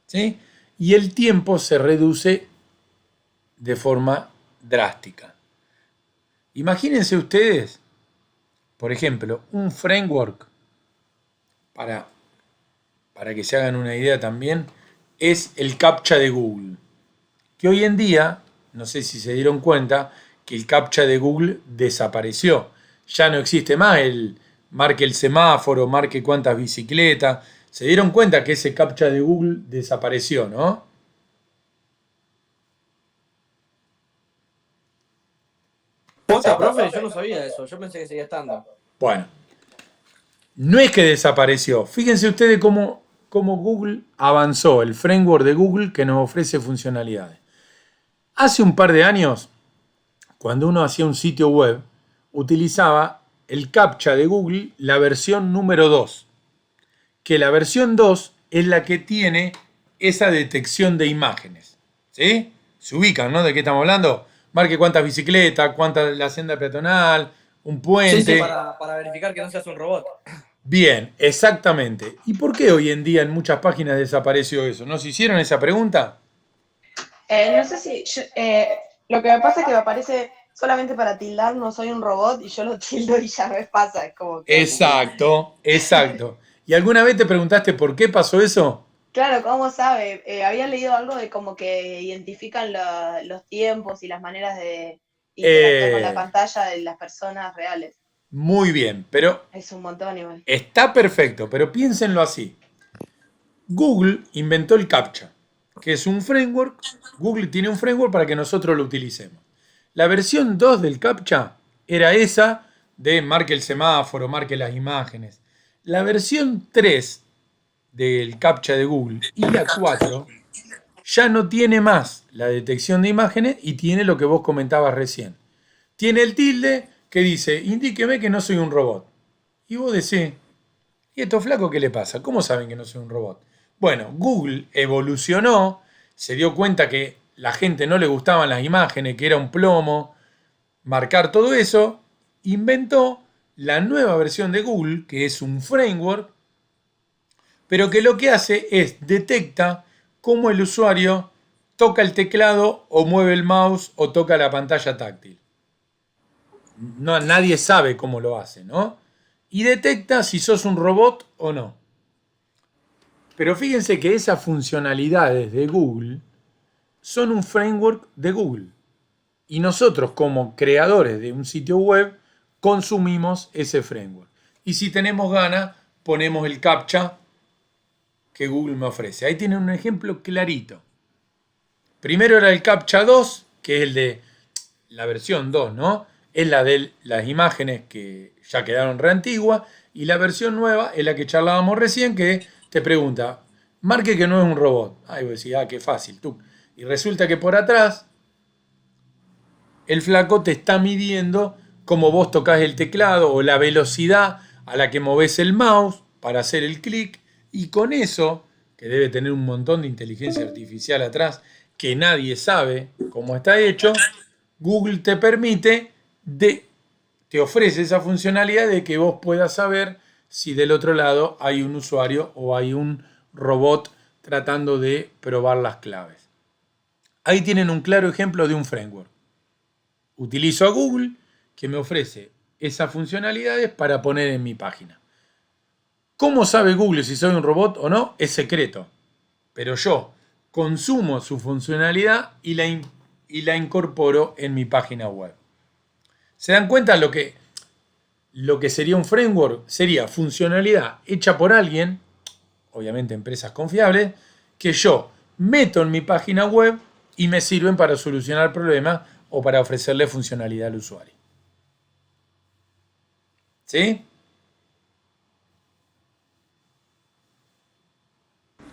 ¿Sí? Y el tiempo se reduce de forma drástica. Imagínense ustedes, por ejemplo, un framework, para que se hagan una idea también, es el CAPTCHA de Google. Que hoy en día, no sé si se dieron cuenta, que el CAPTCHA de Google desapareció. Ya no existe más el marque el semáforo, marque cuántas bicicletas. Se dieron cuenta que ese CAPTCHA de Google desapareció, ¿no? Posta, profe, yo no sabía eso. Yo pensé que seguía estando. Bueno, no es que desapareció. Fíjense ustedes cómo Google avanzó, el framework de Google que nos ofrece funcionalidades. Hace un par de años, cuando uno hacía un sitio web, utilizaba el CAPTCHA de Google, la versión número 2. Que la versión 2 es la que tiene esa detección de imágenes. ¿Sí? Se ubican, ¿no? ¿De qué estamos hablando? Marque cuántas bicicletas, cuánta la senda peatonal, un puente. Sí, para verificar que no seas un robot. Bien, exactamente. ¿Y por qué hoy en día en muchas páginas desapareció eso? ¿Nos hicieron esa pregunta? No sé si lo que me pasa es que me aparece solamente para tildar, no soy un robot y yo lo tildo y ya me pasa, es como que... Exacto, exacto. ¿Y alguna vez te preguntaste por qué pasó eso? Claro, ¿cómo sabe? Había leído algo de como que identifican los tiempos y las maneras de interactuar con la Eh, pantalla de las personas reales. Muy bien, pero Es un montón igual. está perfecto, pero piénsenlo así. Google inventó el CAPTCHA, que es un framework. Google tiene un framework para que nosotros lo utilicemos. La versión 2 del CAPTCHA era esa de marque el semáforo, marque las imágenes. La versión 3 del CAPTCHA de Google y la 4 ya no tiene más la detección de imágenes y tiene lo que vos comentabas recién. Tiene el tilde que dice, indíqueme que no soy un robot. Y vos decís, ¿y estos flacos qué le pasa? ¿Cómo saben que no soy un robot? Bueno, Google evolucionó, se dio cuenta que la gente no le gustaban las imágenes, que era un plomo, marcar todo eso, inventó la nueva versión de Google, que es un framework, pero que lo que hace es detecta cómo el usuario toca el teclado o mueve el mouse o toca la pantalla táctil. No, nadie sabe cómo lo hace, ¿no? Y detecta si sos un robot o no. Pero fíjense que esas funcionalidades de Google son un framework de Google. Y nosotros como creadores de un sitio web consumimos ese framework. Y si tenemos ganas, ponemos el CAPTCHA que Google me ofrece. Ahí tienen un ejemplo clarito. Primero era el CAPTCHA 2, que es el de la versión 2, ¿no? Es la de las imágenes que ya quedaron re antiguas. Y la versión nueva es la que charlábamos recién, que te pregunta, marque que no es un robot. Ahí vos decís, qué fácil, tú. Y resulta que por atrás el flaco te está midiendo cómo vos tocas el teclado o la velocidad a la que movés el mouse para hacer el clic. Y con eso, que debe tener un montón de inteligencia artificial atrás, que nadie sabe cómo está hecho, Google te permite, te ofrece esa funcionalidad de que vos puedas saber si del otro lado hay un usuario o hay un robot tratando de probar las claves. Ahí tienen un claro ejemplo de un framework. Utilizo a Google que me ofrece esas funcionalidades para poner en mi página. ¿Cómo sabe Google si soy un robot o no? Es secreto. Pero yo consumo su funcionalidad y la incorporo en mi página web. ¿Se dan cuenta lo que sería un framework? Sería funcionalidad hecha por alguien, obviamente empresas confiables, que yo meto en mi página web y me sirven para solucionar problemas o para ofrecerle funcionalidad al usuario. ¿Sí?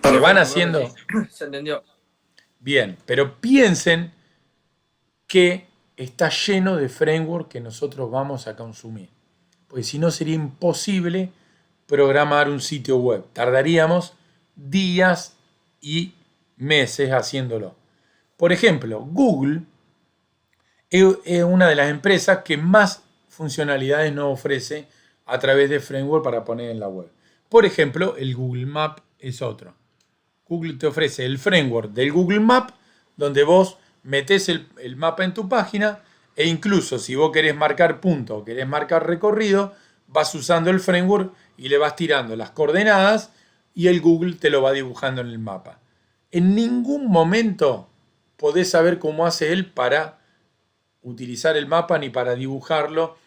¿Se van haciendo? Se entendió. Bien, pero piensen que está lleno de framework que nosotros vamos a consumir. Porque si no sería imposible programar un sitio web. Tardaríamos días y meses haciéndolo. Por ejemplo, Google es una de las empresas que más funcionalidades nos ofrece a través de framework para poner en la web. Por ejemplo, el Google Map es otro. Google te ofrece el framework del Google Map, donde vos metés el mapa en tu página e incluso si vos querés marcar punto o querés marcar recorrido, vas usando el framework y le vas tirando las coordenadas y el Google te lo va dibujando en el mapa. En ningún momento podés saber cómo hace él para utilizar el mapa, ni para dibujarlo,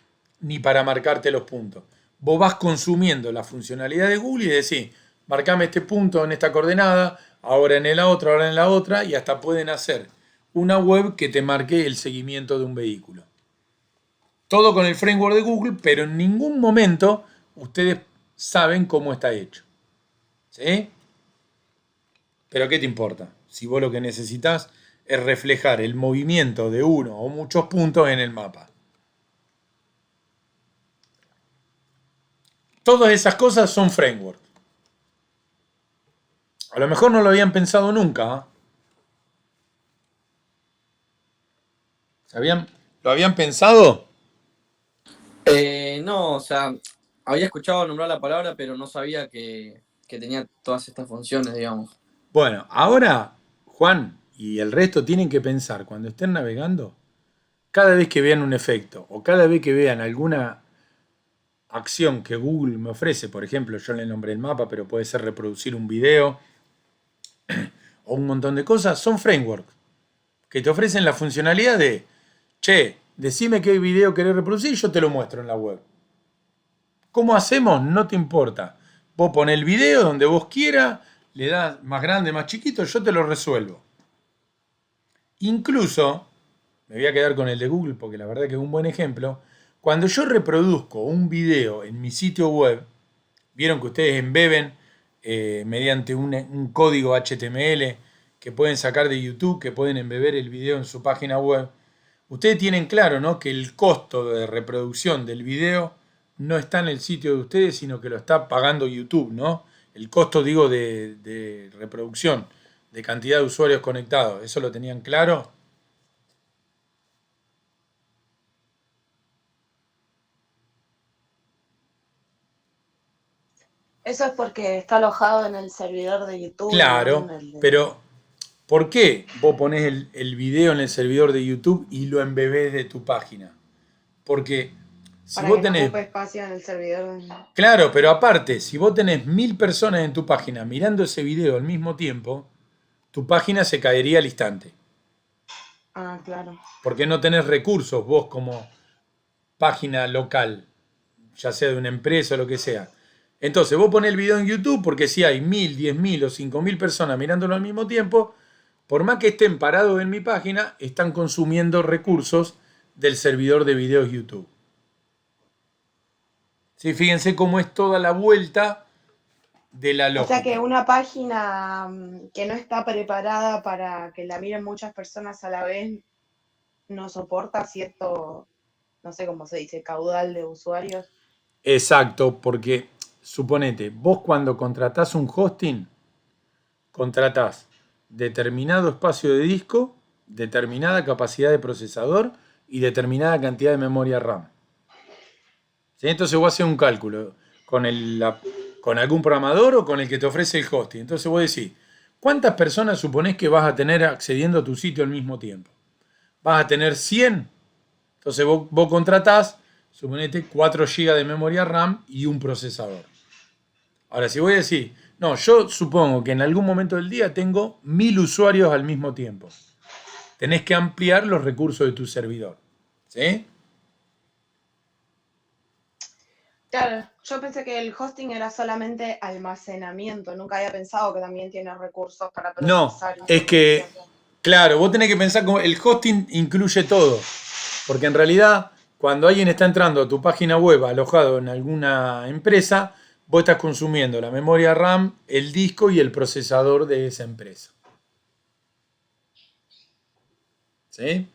ni para marcarte los puntos. Vos vas consumiendo la funcionalidad de Google y decís, marcame este punto en esta coordenada, ahora en la otra, ahora en la otra, y hasta pueden hacer una web que te marque el seguimiento de un vehículo. Todo con el framework de Google, pero en ningún momento ustedes saben cómo está hecho. ¿Sí? Pero ¿qué te importa? Si vos lo que necesitas es reflejar el movimiento de uno o muchos puntos en el mapa. Todas esas cosas son framework. A lo mejor no lo habían pensado nunca. ¿Lo habían pensado? No, o sea, había escuchado nombrar la palabra, pero no sabía que tenía todas estas funciones, digamos. Bueno, ahora, Juan y el resto tienen que pensar cuando estén navegando, cada vez que vean un efecto o cada vez que vean alguna acción que Google me ofrece, por ejemplo, yo le nombré el mapa, pero puede ser reproducir un video o un montón de cosas, son frameworks que te ofrecen la funcionalidad de, che, decime qué video querés reproducir y yo te lo muestro en la web. ¿Cómo hacemos? No te importa. Vos ponés el video donde vos quieras, le das más grande, más chiquito, yo te lo resuelvo. Incluso, me voy a quedar con el de Google porque la verdad que es un buen ejemplo, cuando yo reproduzco un video en mi sitio web, vieron que ustedes embeben mediante un código HTML que pueden sacar de YouTube, que pueden embeber el video en su página web. Ustedes tienen claro, ¿no?, que el costo de reproducción del video no está en el sitio de ustedes, sino que lo está pagando YouTube, ¿no? El costo, digo, de reproducción, de cantidad de usuarios conectados. ¿Eso lo tenían claro? Eso es porque está alojado en el servidor de YouTube. Claro, ¿no? En el de- pero ¿por qué vos ponés el video en el servidor de YouTube y lo embebés de tu página? Porque si Para vos que no tenés... ocupe espacio en el servidor. Claro, pero aparte, si vos tenés 1000 personas en tu página mirando ese video al mismo tiempo, tu página se caería al instante. Ah, claro. Porque no tenés recursos vos como página local, ya sea de una empresa o lo que sea. Entonces vos ponés el video en YouTube porque si hay 1000, 10.000 o 5000 personas mirándolo al mismo tiempo, por más que estén parados en mi página, están consumiendo recursos del servidor de videos YouTube. ¿Sí? Fíjense cómo es toda la vuelta de la O lógica. sea que una página que no está preparada para que la miren muchas personas a la vez no soporta cierto, no sé cómo se dice, caudal de usuarios. Exacto, porque suponete, vos cuando contratás un hosting, contratás determinado espacio de disco, determinada capacidad de procesador y determinada cantidad de memoria RAM. ¿Sí? Entonces vos haces un cálculo con algún programador o con el que te ofrece el hosting. Entonces vos decís, ¿cuántas personas suponés que vas a tener accediendo a tu sitio al mismo tiempo? ¿Vas a tener 100? Entonces vos contratás, suponete, 4 GB de memoria RAM y un procesador. Ahora, si voy a decir, no, yo supongo que en algún momento del día tengo 1000 usuarios al mismo tiempo. Tenés que ampliar los recursos de tu servidor. ¿Sí? Claro, yo pensé que el hosting era solamente almacenamiento, nunca había pensado que también tiene recursos para No, procesar. es que, claro, vos tenés que pensar como el hosting incluye todo. Porque en realidad, cuando alguien está entrando a tu página web alojado en alguna empresa, vos estás consumiendo la memoria RAM, el disco y el procesador de esa empresa. ¿Sí?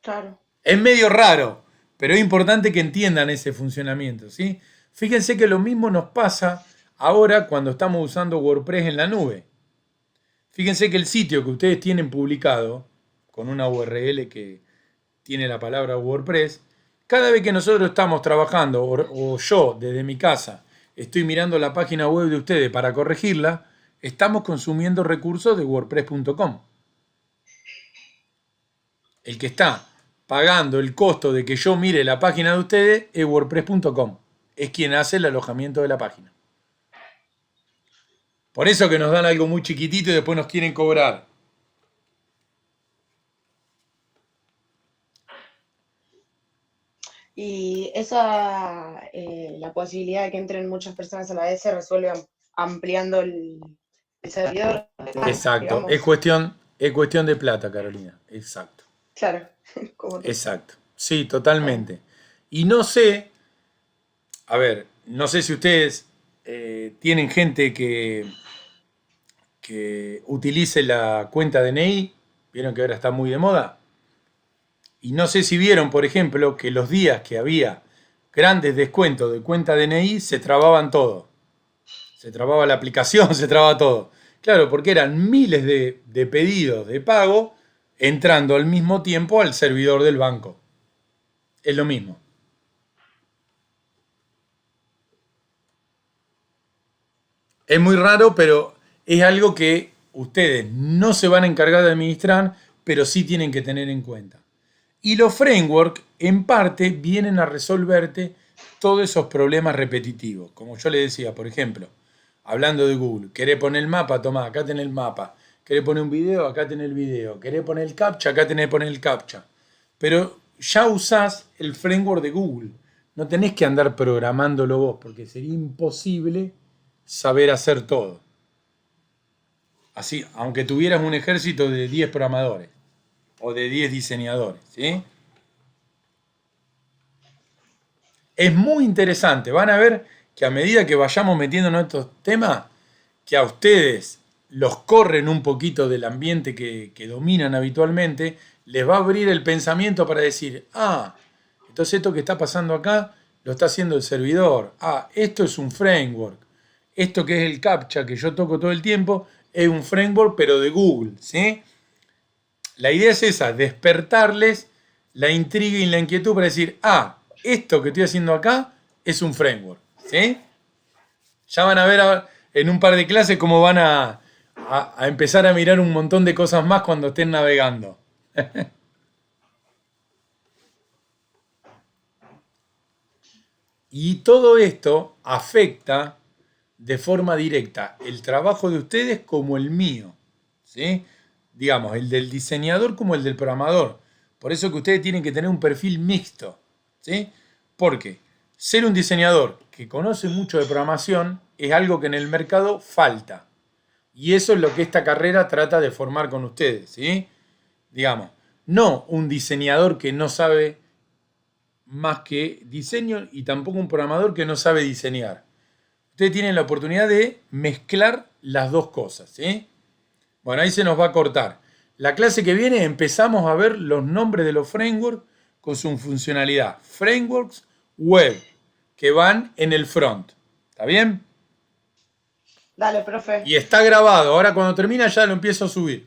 Claro. Es medio raro, pero es importante que entiendan ese funcionamiento, ¿sí? Fíjense que lo mismo nos pasa ahora cuando estamos usando WordPress en la nube. Fíjense que el sitio que ustedes tienen publicado, con una URL que tiene la palabra WordPress, cada vez que nosotros estamos trabajando, o yo desde mi casa estoy mirando la página web de ustedes para corregirla, estamos consumiendo recursos de WordPress.com. El que está pagando el costo de que yo mire la página de ustedes es WordPress.com. Es quien hace el alojamiento de la página. Por eso que nos dan algo muy chiquitito y después nos quieren cobrar. Y esa, la posibilidad de que entren muchas personas a la vez se resuelve ampliando el servidor. Exacto. Digamos. Es cuestión de plata, Carolina. Exacto. Claro. Como tú. Exacto. Sí, totalmente. Y no sé, a ver, no sé si ustedes tienen gente que utilice la cuenta DNI. Vieron que ahora está muy de moda. Y no sé si vieron, por ejemplo, que los días que había grandes descuentos de cuenta DNI se trababan todo. Se trababa la aplicación, se trababa todo. Claro, porque eran miles de pedidos de pago entrando al mismo tiempo al servidor del banco. Es lo mismo. Es muy raro, pero es algo que ustedes no se van a encargar de administrar, pero sí tienen que tener en cuenta. Y los frameworks, en parte, vienen a resolverte todos esos problemas repetitivos. Como yo le decía, por ejemplo, hablando de Google, querés poner el mapa, tomá, acá tenés el mapa. Querés poner un video, acá tenés el video. Querés poner el captcha, acá tenés que poner el captcha. Pero ya usás el framework de Google. No tenés que andar programándolo vos, porque sería imposible saber hacer todo. Así, aunque tuvieras un ejército de 10 programadores o de 10 diseñadores, ¿sí? Es muy interesante. Van a ver que a medida que vayamos metiéndonos en estos temas, que a ustedes los corren un poquito del ambiente que dominan habitualmente, les va a abrir el pensamiento para decir, entonces esto que está pasando acá lo está haciendo el servidor. Esto es un framework. Esto que es el captcha que yo toco todo el tiempo es un framework pero de Google, ¿sí? La idea es esa, despertarles la intriga y la inquietud para decir, esto que estoy haciendo acá es un framework, ¿sí? Ya van a ver en un par de clases cómo van a empezar a mirar un montón de cosas más cuando estén navegando. Y todo esto afecta de forma directa el trabajo de ustedes como el mío, ¿sí? Digamos, el del diseñador como el del programador. Por eso que ustedes tienen que tener un perfil mixto, ¿sí? Porque ser un diseñador que conoce mucho de programación es algo que en el mercado falta. Y eso es lo que esta carrera trata de formar con ustedes, ¿sí? Digamos, no un diseñador que no sabe más que diseño y tampoco un programador que no sabe diseñar. Ustedes tienen la oportunidad de mezclar las dos cosas, ¿sí? Bueno, ahí se nos va a cortar. La clase que viene empezamos a ver los nombres de los frameworks con su funcionalidad. Frameworks web que van en el front. ¿Está bien? Dale, profe. Y está grabado. Ahora cuando termina ya lo empiezo a subir.